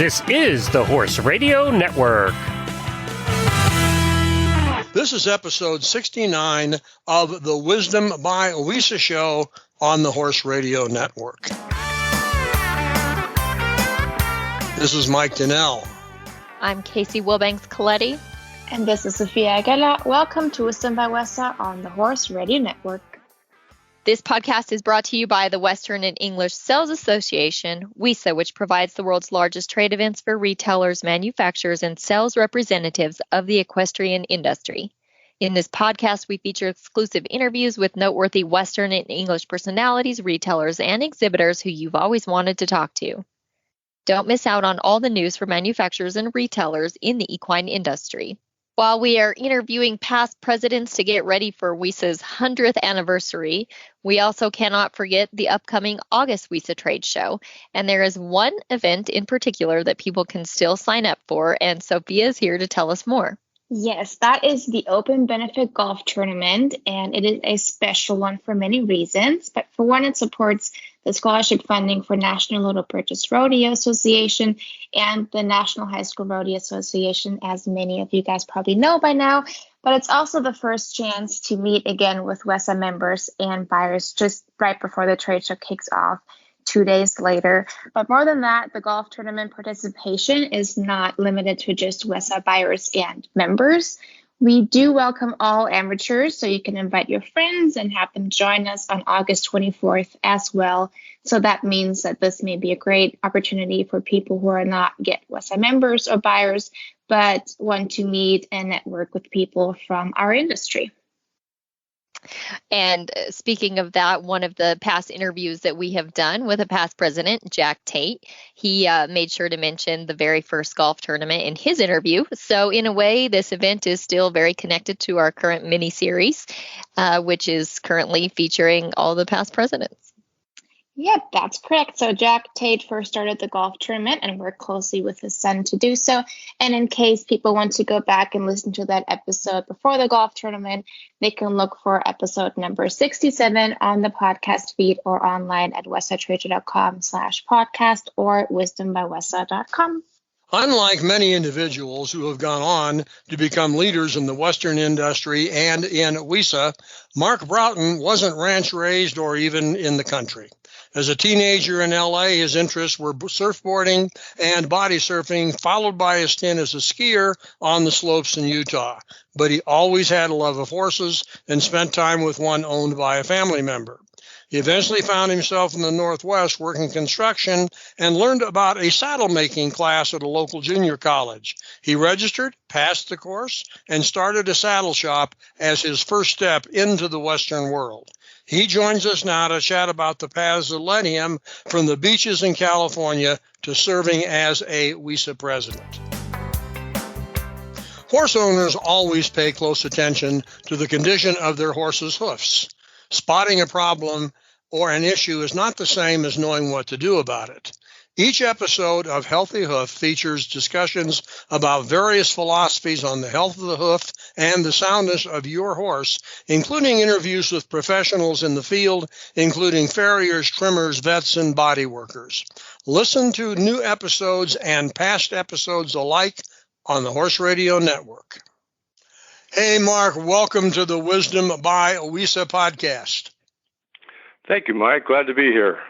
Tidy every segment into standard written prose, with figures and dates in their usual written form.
This is the Horse Radio Network. This is episode 69 of the Wisdom by WESA show on the Horse Radio Network. This is Mike Donnell. I'm Casey Wilbanks-Coletti. And this is Sophia Aguilar. Welcome to Wisdom by WESA on the Horse Radio Network. This podcast is brought to you by the Western and English Sales Association, WESA, which provides the world's largest trade events for retailers, manufacturers, and sales representatives of the equestrian industry. In this podcast, we feature exclusive interviews with noteworthy Western and English personalities, retailers, and exhibitors who you've always wanted to talk to. Don't miss out on all the news for manufacturers and retailers in the equine industry. While we are interviewing past presidents to get ready for WESA's 100th anniversary, we also cannot forget the upcoming August WESA trade show. And there is one event in particular that people can still sign up for, and Sophia is here to tell us more. Yes, that is the Open Benefit Golf Tournament, and it is a special one for many reasons. But for one, it supports the scholarship funding for National Little Purchase Rodeo Association and the National High School Rodeo Association, as many of you guys probably know by now. But it's also the first chance to meet again with WESA members and buyers just right before the trade show kicks off 2 days later. But more than that, the golf tournament participation is not limited to just WESA buyers and members. We do welcome all amateurs, so you can invite your friends and have them join us on August 24th as well. So that means that this may be a great opportunity for people who are not yet WESA members or buyers, but want to meet and network with people from our industry. And speaking of that, one of the past interviews that we have done with a past president, Jack Tate, he made sure to mention the very first golf tournament in his interview. So in a way, this event is still very connected to our current mini-series, which is currently featuring all the past presidents. Yep, that's correct. So Jack Tate first started the golf tournament and worked closely with his son to do so. And in case people want to go back and listen to that episode before the golf tournament, they can look for episode number 67 on the podcast feed or online at wesatrader.com/podcast or wisdombywesa.com. Unlike many individuals who have gone on to become leaders in the Western industry and in WESA, Mark Broughton wasn't ranch raised or even in the country. As a teenager in LA, his interests were surfboarding and body surfing, followed by a stint as a skier on the slopes in Utah. But he always had a love of horses and spent time with one owned by a family member. He eventually found himself in the Northwest working construction and learned about a saddle making class at a local junior college. He registered, passed the course, and started a saddle shop as his first step into the Western world. He joins us now to chat about the paths that led him from the beaches in California to serving as a WESA president. Horse owners always pay close attention to the condition of their horse's hoofs. Spotting a problem or an issue is not the same as knowing what to do about it. Each episode of Healthy Hoof features discussions about various philosophies on the health of the hoof and the soundness of your horse, including interviews with professionals in the field, including farriers, trimmers, vets, and body workers. Listen to new episodes and past episodes alike on the Horse Radio Network. Hey, Mark, welcome to the Wisdom by WESA podcast. Thank you, Mike. Glad to be here.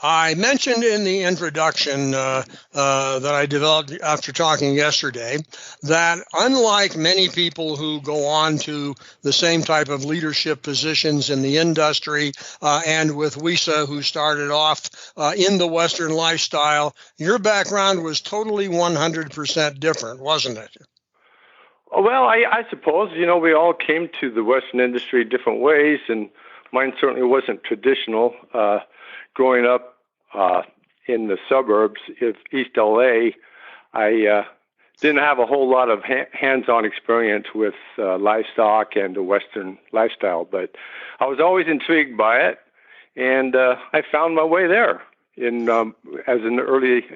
I mentioned in the introduction that I developed after talking yesterday that unlike many people who go on to the same type of leadership positions in the industry and with WESA who started off in the Western lifestyle, your background was totally 100% different, wasn't it? Well, I suppose, we all came to the Western industry different ways, and mine certainly wasn't traditional. Growing up in the suburbs of East LA, I didn't have a whole lot of hands-on experience with livestock and the Western lifestyle, but I was always intrigued by it, and I found my way there as an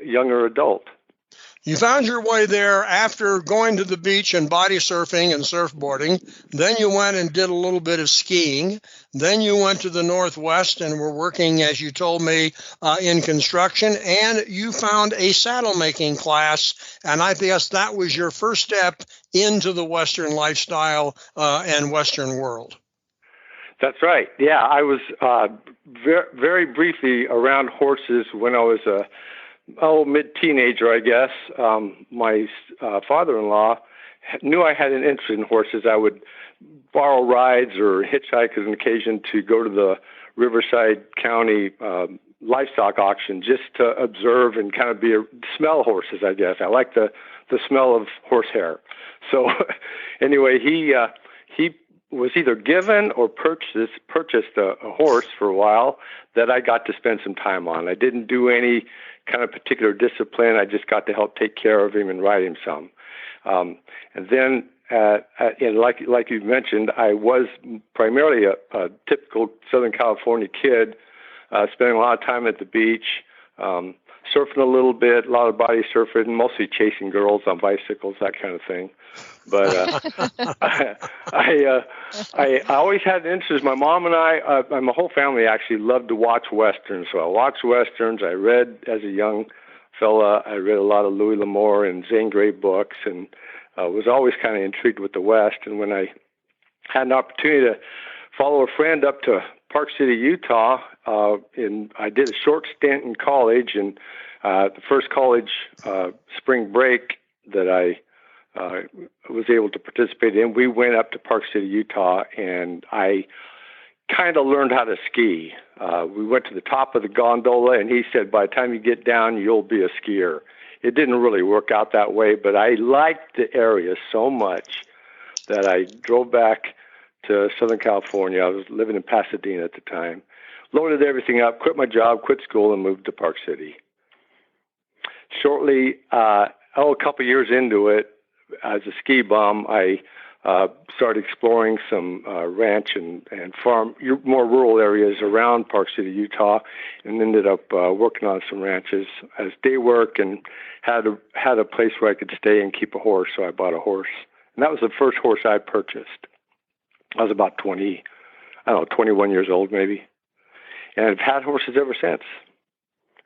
younger adult. You found your way there after going to the beach and body surfing and surfboarding. Then you went and did a little bit of skiing. Then you went to the Northwest and were working, as you told me, in construction. And you found a saddle making class. And I guess that was your first step into the Western lifestyle and Western world. That's right. Yeah, I was very, very briefly around horses when I was a mid-teenager, I guess. My father-in-law knew I had an interest in horses. I would borrow rides or hitchhike as an occasion to go to the Riverside County livestock auction just to observe and kind of smell horses, I guess. I like the smell of horsehair. So anyway, he was either given or purchased a horse for a while that I got to spend some time on. I didn't do any kind of particular discipline. I just got to help take care of him and ride him some. And then, like you mentioned, I was primarily a typical Southern California kid, spending a lot of time at the beach, surfing a little bit, a lot of body surfing, mostly chasing girls on bicycles, that kind of thing. But I always had an interest. My mom and my whole family actually loved to watch Westerns. So I watched Westerns. I read as a young fella. I read a lot of Louis L'Amour and Zane Grey books, and was always kind of intrigued with the West. And when I had an opportunity to follow a friend up to Park City, Utah, I did a short stint in college, and the first college spring break that I was able to participate in, we went up to Park City, Utah, and I kind of learned how to ski. We went to the top of the gondola, and he said, by the time you get down, you'll be a skier. It didn't really work out that way, but I liked the area so much that I drove back to Southern California. I was living in Pasadena at the time, loaded everything up, quit my job, quit school, and moved to Park City. Shortly, a couple years into it, as a ski bum, I started exploring some ranch and farm, more rural areas around Park City, Utah, and ended up working on some ranches as day work, and had a place where I could stay and keep a horse. So I bought a horse, and that was the first horse I purchased. I was about 21 years old maybe, and I've had horses ever since.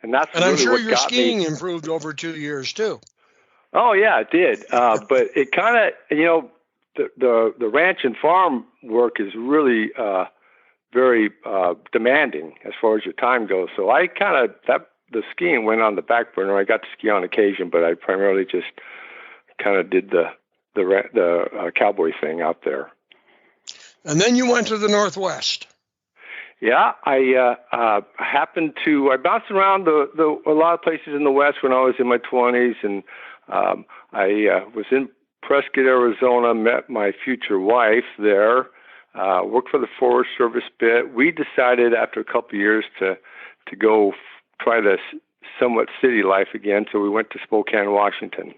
And that's and really I'm sure what your got skiing me. improved over 2 years too. Oh yeah, it did. But it kind of, the ranch and farm work is really very demanding as far as your time goes. So I the skiing went on the back burner. I got to ski on occasion, but I primarily just kind of did the cowboy thing out there. And then you went to the Northwest. Yeah, I bounced around a lot of places in the West when I was in my 20s, and I was in Prescott, Arizona, met my future wife there, worked for the Forest Service bit. We decided after a couple of years to go try the somewhat city life again, so we went to Spokane, Washington.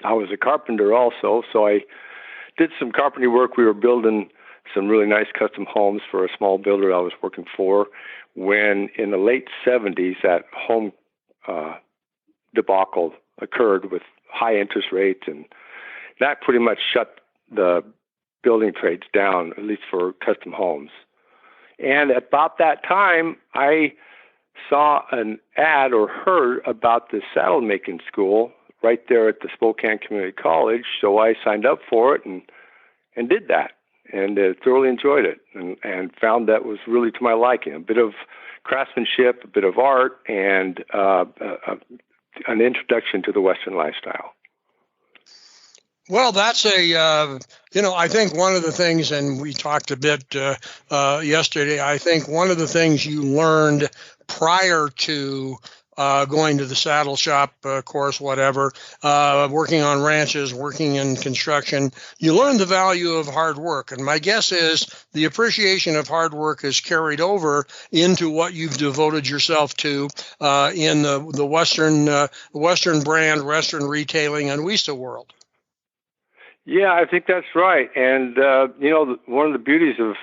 I was a carpenter also, so I did some carpentry work. We were building some really nice custom homes for a small builder I was working for, when in the late 70s that home debacle occurred with high interest rates, and that pretty much shut the building trades down, at least for custom homes. And about that time, I saw an ad or heard about the saddle making school right there at the Spokane Community College, so I signed up for it and did that. And thoroughly enjoyed it, and found that was really to my liking. A bit of craftsmanship, a bit of art, and an introduction to the Western lifestyle. Well, that's I think one of the things, and we talked a bit yesterday, I think one of the things you learned prior to going to the saddle shop course, whatever, working on ranches, working in construction, you learn the value of hard work. And my guess is the appreciation of hard work is carried over into what you've devoted yourself to in the Western brand, Western retailing, and WESA world. Yeah, I think that's right. And, one of the beauties of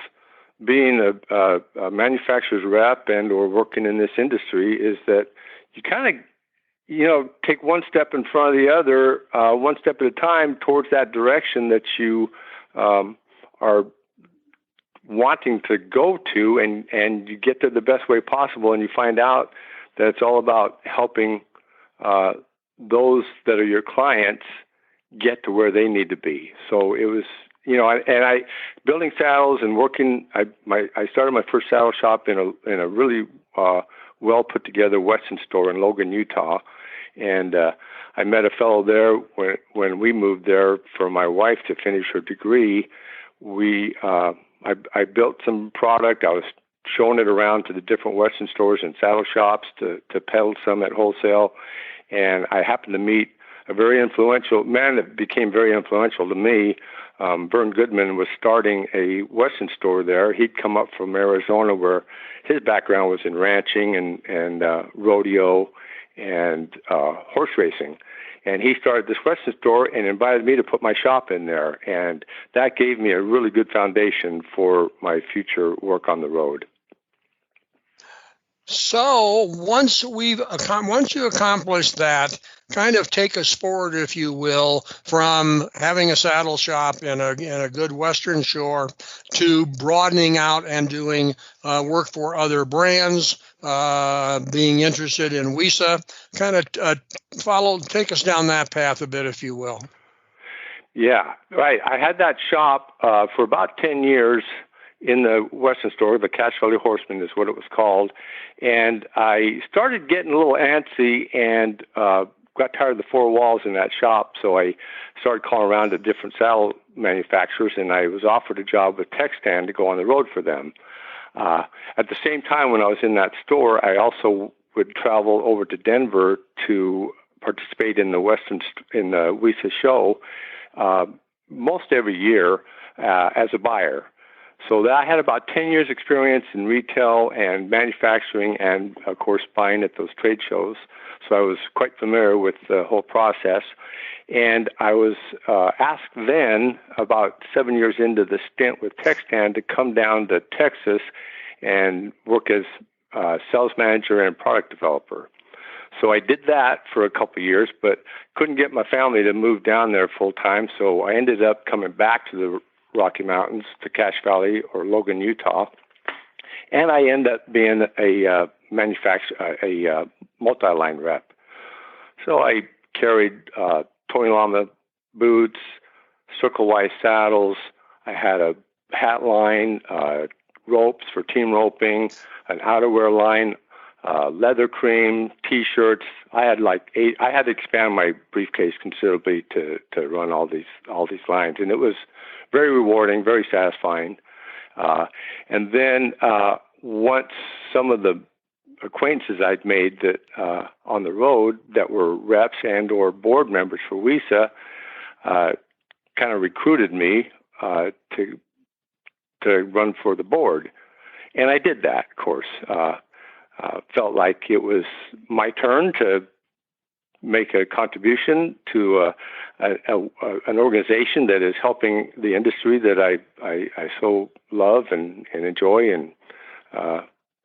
being a manufacturer's rep and or working in this industry is that you kind of take one step in front of the other, one step at a time towards that direction that you are wanting to go to, and you get there the best way possible, and you find out that it's all about helping those that are your clients get to where they need to be. So it was, building saddles and working. I started my first saddle shop in a really well put together Western store in Logan, Utah, and I met a fellow there when we moved there for my wife to finish her degree. I built some product. I was showing it around to the different Western stores and saddle shops to peddle some at wholesale. And I happened to meet a very influential man that became very influential to me. Vern Goodman was starting a Western store there. He'd come up from Arizona, where his background was in ranching and rodeo and horse racing. And he started this Western store and invited me to put my shop in there. And that gave me a really good foundation for my future work on the road. So once you accomplish that, kind of take us forward, if you will, from having a saddle shop in a good Western shore to broadening out and doing work for other brands, being interested in WESA. Kind of take us down that path a bit, if you will. Yeah, right. I had that shop for about 10 years in the Western store. The Cache Valley Horseman is what it was called. And I started getting a little antsy and got tired of the four walls in that shop. So I started calling around to different saddle manufacturers, and I was offered a job with Textan to go on the road for them. At the same time, when I was in that store, I also would travel over to Denver to participate in the WESA show most every year as a buyer. So that I had about 10 years experience in retail and manufacturing and, of course, buying at those trade shows. So I was quite familiar with the whole process. And I was asked then, about 7 years into the stint with Textan, to come down to Texas and work as sales manager and product developer. So I did that for a couple of years, but couldn't get my family to move down there full time. So I ended up coming back to the Rocky Mountains, to Cache Valley or Logan, Utah, and I ended up being a multi-line rep. So I carried Tony Lama boots, Circle-Y saddles. I had a hat line, ropes for team roping, an outerwear line, leather cream, T-shirts. I had I had to expand my briefcase considerably to run all these lines, and it was very rewarding, very satisfying. And then once some of the acquaintances I'd made that on the road that were reps and or board members for WESA kind of recruited me to run for the board. And I did that, of course. Felt like it was my turn to make a contribution to an organization that is helping the industry that I so love and enjoy, and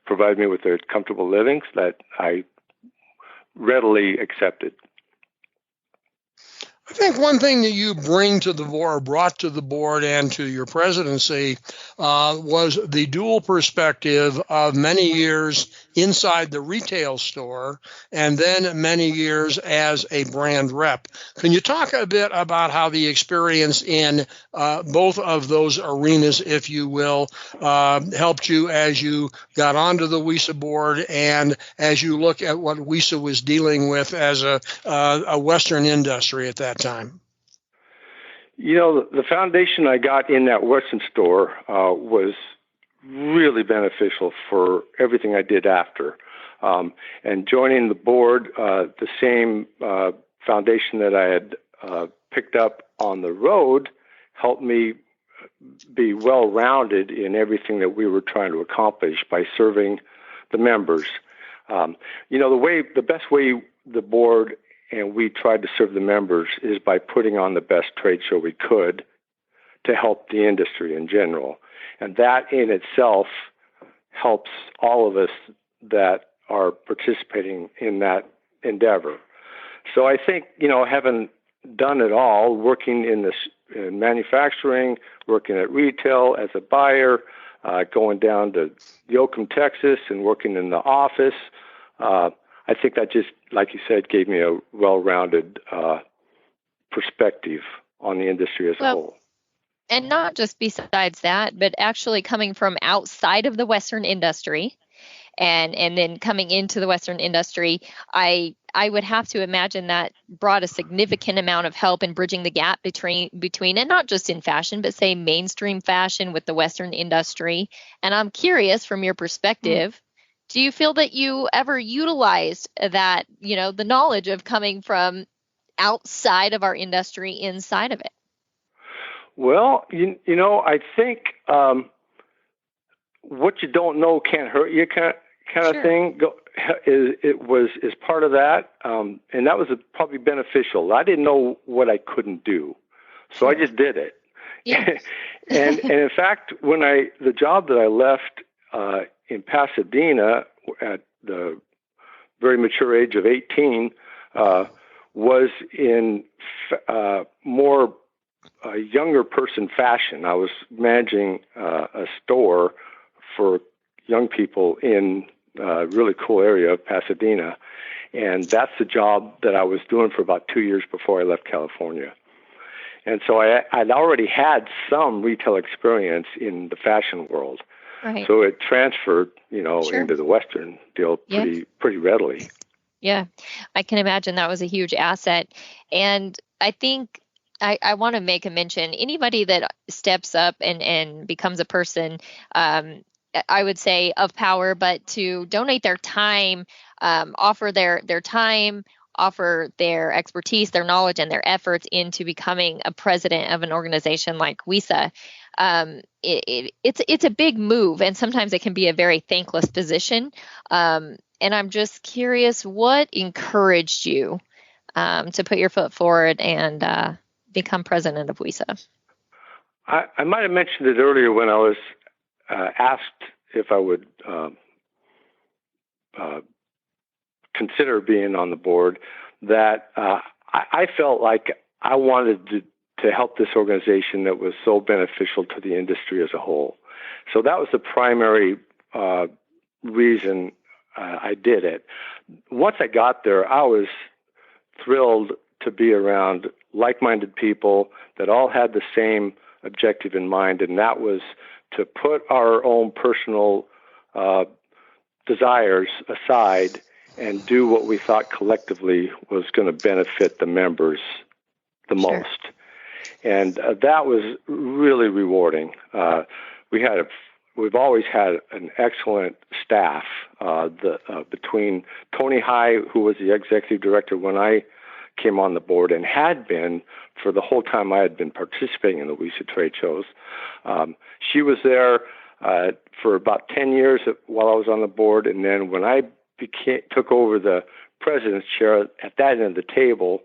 provide me with a comfortable livings that I readily accepted. I think one thing that you brought to the board and to your presidency was the dual perspective of many years inside the retail store and then many years as a brand rep. Can you talk a bit about how the experience in both of those arenas, if you will, helped you as you got onto the WESA board and as you look at what WESA was dealing with as a Western industry at that time? The foundation I got in that Western store was really beneficial for everything I did after. And joining the board, the same foundation that I had picked up on the road helped me be well-rounded in everything that we were trying to accomplish by serving the members. The best way the board and we tried to serve the members is by putting on the best trade show we could to help the industry in general. And that in itself helps all of us that are participating in that endeavor. So I think, having done it all, working in manufacturing, working at retail as a buyer, going down to Yoakum, Texas, and working in the office, I think that just, like you said, gave me a well-rounded perspective on the industry as a whole. And not just besides that, but actually coming from outside of the Western industry and then coming into the Western industry, I would have to imagine that brought a significant amount of help in bridging the gap between and not just in fashion, but say mainstream fashion with the Western industry. And I'm curious, from your perspective, do you feel that you ever utilized that, the knowledge of coming from outside of our industry inside of it? Well, I think what you don't know can't hurt you kind of thing is part of that, and that was probably beneficial. I didn't know what I couldn't do, so I just did it. Yeah. and in fact, when the job that I left in Pasadena at the very mature age of 18 was in more younger person fashion. I was managing a store for young people in a really cool area of Pasadena. And that's the job that I was doing for about 2 years before I left California. And so I'd already had some retail experience in the fashion world. Right. So it transferred, into the Western deal pretty readily. Yeah, I can imagine that was a huge asset. And I think I want to make a mention, anybody that steps up and becomes a person, I would say of power, but to donate their time, offer their time, offer their expertise, their knowledge, and their efforts into becoming a president of an organization like WESA. It's a big move, and sometimes it can be a very thankless position. And I'm just curious, what encouraged you to put your foot forward and become president of WESA? I might have mentioned it earlier when I was asked if I would consider being on the board, that I felt like I wanted to help this organization that was so beneficial to the industry as a whole. So that was the primary reason I did it. Once I got there, I was thrilled to be around like-minded people that all had the same objective in mind, and that was to put our own personal desires aside and do what we thought collectively was going to benefit the members the most. And that was really rewarding. We've always had an excellent staff. Between Tony High, who was the executive director when I came on the board and had been for the whole time I had been participating in the WESA trade shows. She was there for about 10 years while I was on the board, and then when I took over the president's chair at that end of the table,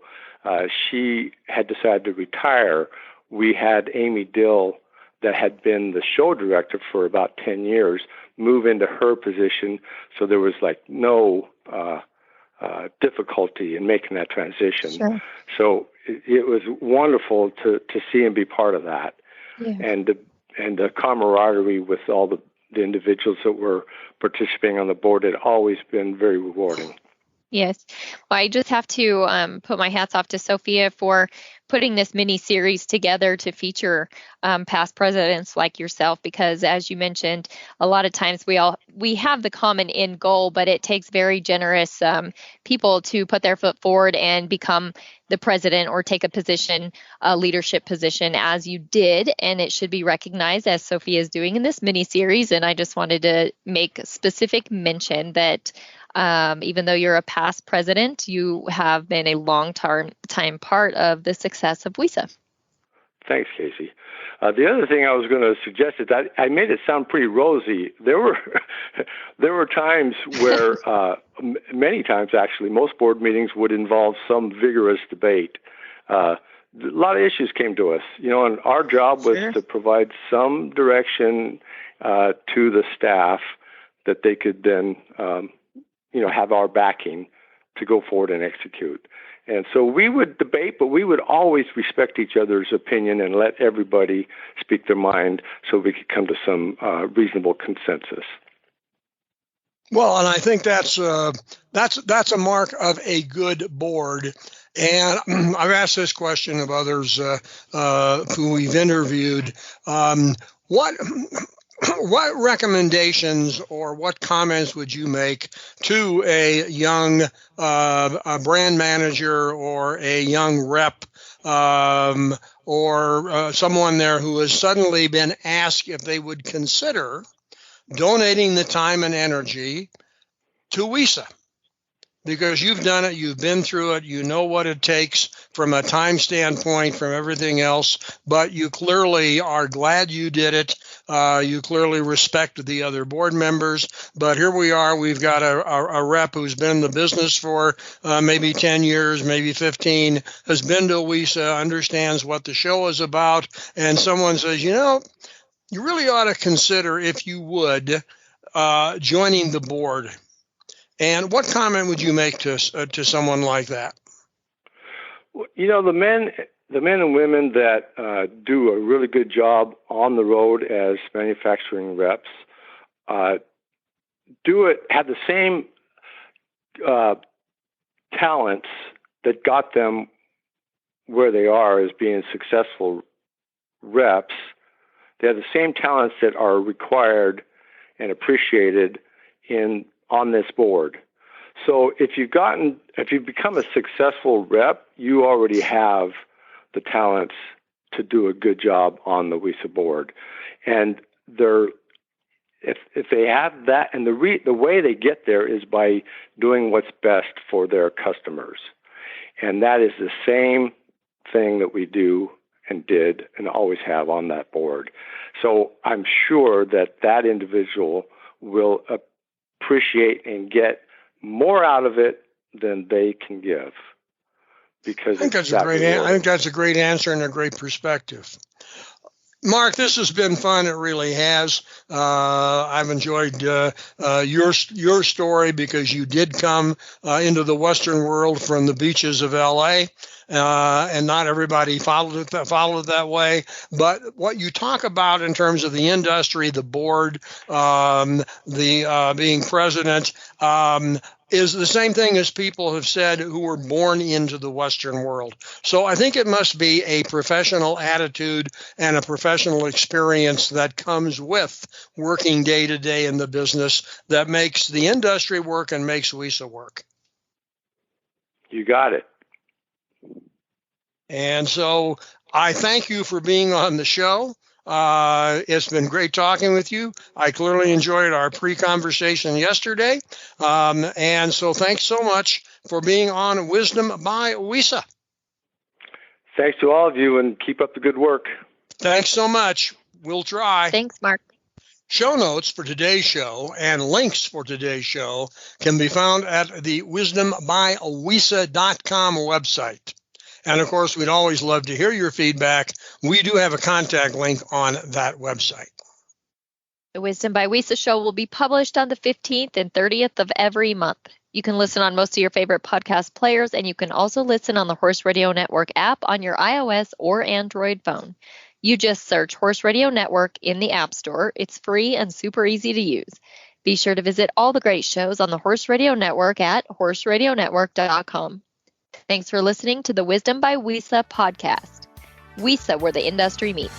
she had decided to retire. We had Amy Dill, that had been the show director for about 10 years, move into her position, so there was no difficulty in making that transition. Sure. So it was wonderful to see and be part of that, and the camaraderie with all the individuals that were participating on the board had always been very rewarding. Yes. Well, I just have to put my hats off to Sophia for putting this mini series together to feature past presidents like yourself, because as you mentioned, a lot of times we have the common end goal, but it takes very generous people to put their foot forward and become the president or take a position, a leadership position, as you did, and it should be recognized, as Sophia is doing in this mini series. And I just wanted to make specific mention that even though you're a past president, you have been a long-time part of the success of WESA. Thanks, Casey. The other thing I was going to suggest is that I made it sound pretty rosy. There were times where, many times actually, most board meetings would involve some vigorous debate. A lot of issues came to us, and our job was to provide some direction to the staff that they could then have our backing to go forward and execute. And so we would debate, but we would always respect each other's opinion and let everybody speak their mind so we could come to some reasonable consensus. Well, and I think that's a mark of a good board. And I've asked this question of others who we've interviewed. What recommendations or what comments would you make to a young a brand manager or a young rep or someone there who has suddenly been asked if they would consider donating the time and energy to WESA? Because you've done it, you've been through it, you know what it takes from a time standpoint, from everything else, but you clearly are glad you did it. You clearly respect the other board members, but here we are, we've got a rep who's been in the business for maybe 10 years, maybe 15, has been to WESA, understands what the show is about, and someone says, you really ought to consider, if you would, joining the board. And what comment would you make to someone like that? The men and women that do a really good job on the road as manufacturing reps have the same talents that got them where they are as being successful reps. They have the same talents that are required and appreciated on this board. So if you've become a successful rep, you already have the talents to do a good job on the WESA board. And if they have that, and the way they get there is by doing what's best for their customers. And that is the same thing that we do and did and always have on that board. So I'm sure that individual will appreciate and get more out of it than they can give. Because I think that's a great answer and a great perspective. Mark, this has been fun. It really has. I've enjoyed your story because you did come into the Western world from the beaches of LA. And not everybody followed it that way. But what you talk about in terms of the industry, the board, being president, is the same thing as people have said who were born into the Western world. So I think it must be a professional attitude and a professional experience that comes with working day to day in the business that makes the industry work and makes WESA work. You got it. And so I thank you for being on the show. It's been great talking with you. I clearly enjoyed our pre-conversation yesterday. And so thanks so much for being on Wisdom by WESA. Thanks to all of you, and keep up the good work. Thanks so much. We'll try. Thanks, Mark. Show notes for today's show and links for today's show can be found at the wisdombywesa.com website. And of course, we'd always love to hear your feedback. We do have a contact link on that website. The Wisdom by WESA show will be published on the 15th and 30th of every month. You can listen on most of your favorite podcast players, and you can also listen on the Horse Radio Network app on your iOS or Android phone. You just search Horse Radio Network in the App Store. It's free and super easy to use. Be sure to visit all the great shows on the Horse Radio Network at horseradionetwork.com. Thanks for listening to the Wisdom by WESA podcast. WESA, where the industry meets.